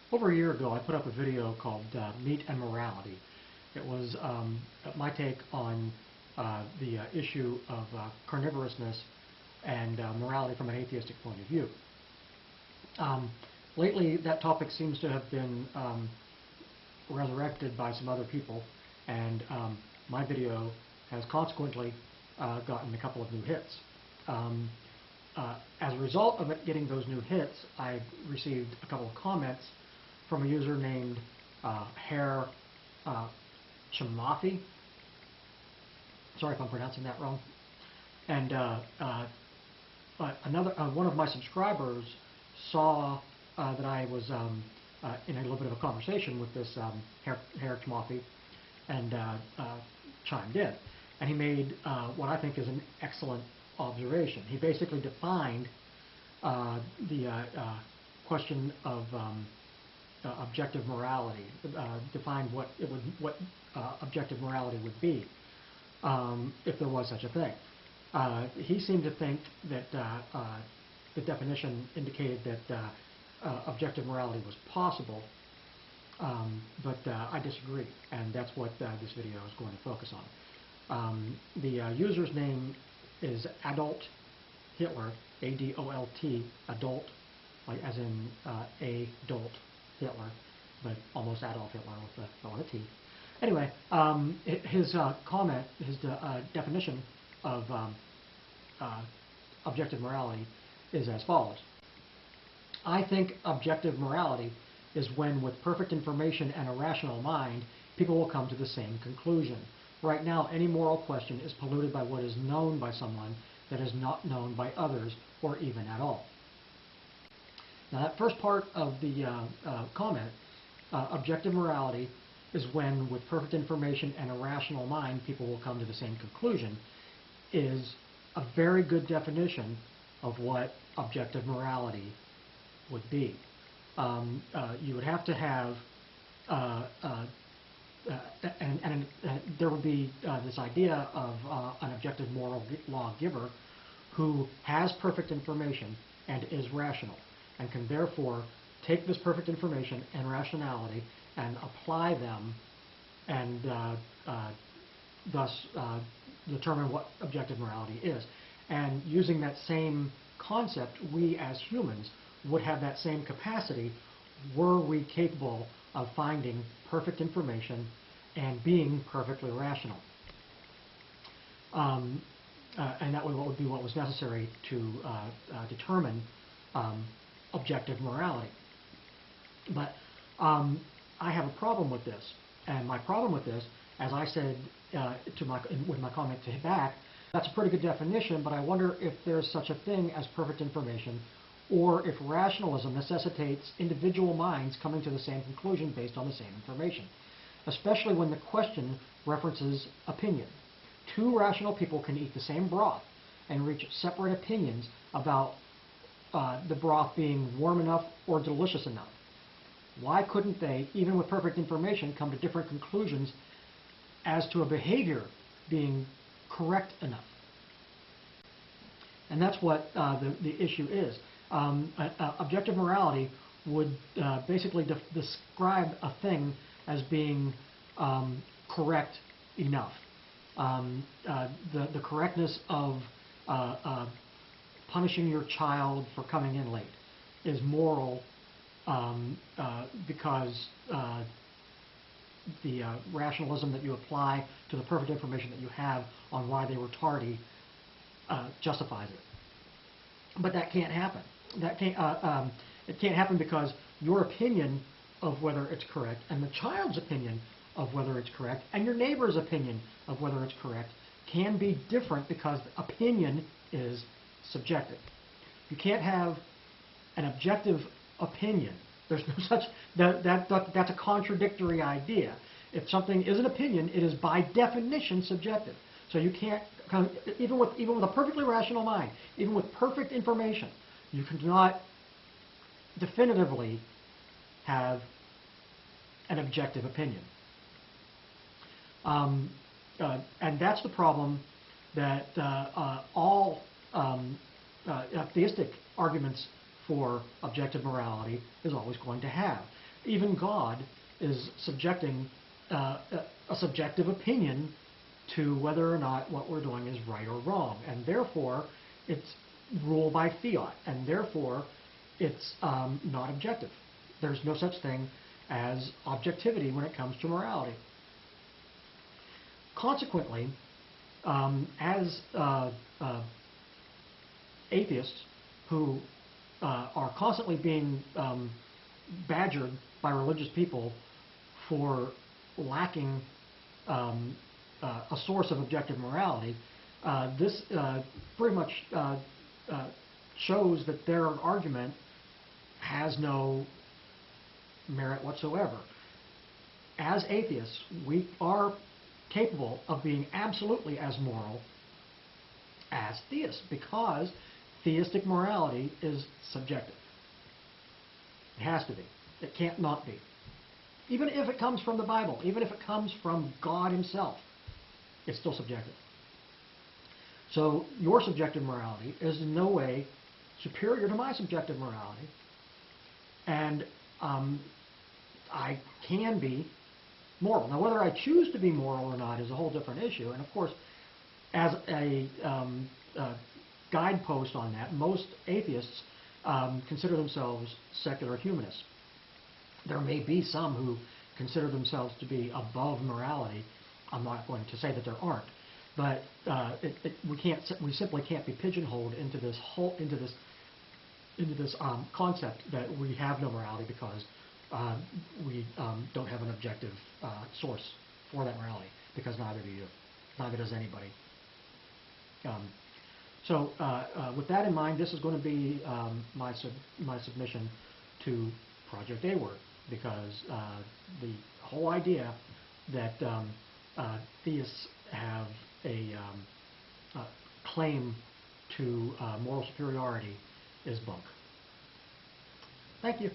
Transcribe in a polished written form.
Over a year ago, I put up a video called Meat and Morality. It was my take on the issue of carnivorousness and morality from an atheistic point of view. Lately, that topic seems to have been resurrected by some other people, and my video has consequently gotten a couple of new hits. As a result of it getting those new hits, I received a couple of comments from a user named Hair Chamathi. Sorry if I'm pronouncing that wrong. And one of my subscribers saw that I was in a little bit of a conversation with this Hair Chamathi, and chimed in. And he made what I think is an excellent observation. He basically defined the question of objective morality, defined what objective morality would be if there was such a thing. He seemed to think that the definition indicated that objective morality was possible, but I disagree, and that's what this video is going to focus on. The user's name is Adult Hitler, A-D-O-L-T, Adult, like as in Adult Hitler, but almost Adolf Hitler with a T. Anyway, his comment, his definition of objective morality is as follows. I think objective morality is when, with perfect information and a rational mind, people will come to the same conclusion. Right now, any moral question is polluted by what is known by someone that is not known by others, or even at all. Now, that first part of the comment, objective morality is when, with perfect information and a rational mind, people will come to the same conclusion, is a very good definition of what objective morality would be. You would have to have and there would be this idea of an objective moral lawgiver who has perfect information and is rational, and can therefore take this perfect information and rationality and apply them, and thus determine what objective morality is. And using that same concept, we as humans would have that same capacity were we capable of finding perfect information and being perfectly rational. And that would be what was necessary to determine objective morality. But I have a problem with this. And my problem with this, as I said with my comment to back, that's a pretty good definition, but I wonder if there's such a thing as perfect information, or if rationalism necessitates individual minds coming to the same conclusion based on the same information, especially when the question references opinion. Two rational people can eat the same broth and reach separate opinions about the broth being warm enough or delicious enough. Why couldn't they, even with perfect information, come to different conclusions as to a behavior being correct enough? And that's what the issue is. Objective morality would basically describe a thing as being correct enough. The correctness of punishing your child for coming in late is moral because the rationalism that you apply to the perfect information that you have on why they were tardy justifies it. But that can't happen. It can't happen because your opinion of whether it's correct, and the child's opinion of whether it's correct, and your neighbor's opinion of whether it's correct can be different, because opinion is subjective. You can't have an objective opinion. There's no such that's a contradictory idea. If something is an opinion, it is by definition subjective. So you can't, even with a perfectly rational mind, even with perfect information, you cannot definitively have an objective opinion. And that's the problem that all theistic arguments for objective morality is always going to have. even God is subjecting a subjective opinion to whether or not what we're doing is right or wrong, and therefore it's ruled by fiat, and therefore it's not objective. There's no such thing as objectivity when it comes to morality. Consequently, as atheists who are constantly being badgered by religious people for lacking a source of objective morality, this pretty much shows that their argument has no merit whatsoever. As atheists, we are capable of being absolutely as moral as theists, because theistic morality is subjective. It has to be. It can't not be. Even if it comes from the Bible, even if it comes from God himself, it's still subjective. So your subjective morality is in no way superior to my subjective morality, and I can be moral. Now, whether I choose to be moral or not is a whole different issue, and of course, as a guidepost on that, most atheists consider themselves secular humanists. There may be some who consider themselves to be above morality. I'm not going to say that there aren't, but we simply can't be pigeonholed into this concept that we have no morality because we don't have an objective source for that morality, because neither do you, neither does anybody. So with that in mind, this is going to be my submission to Project A-Word, because the whole idea that theists have a claim to moral superiority is bunk. Thank you.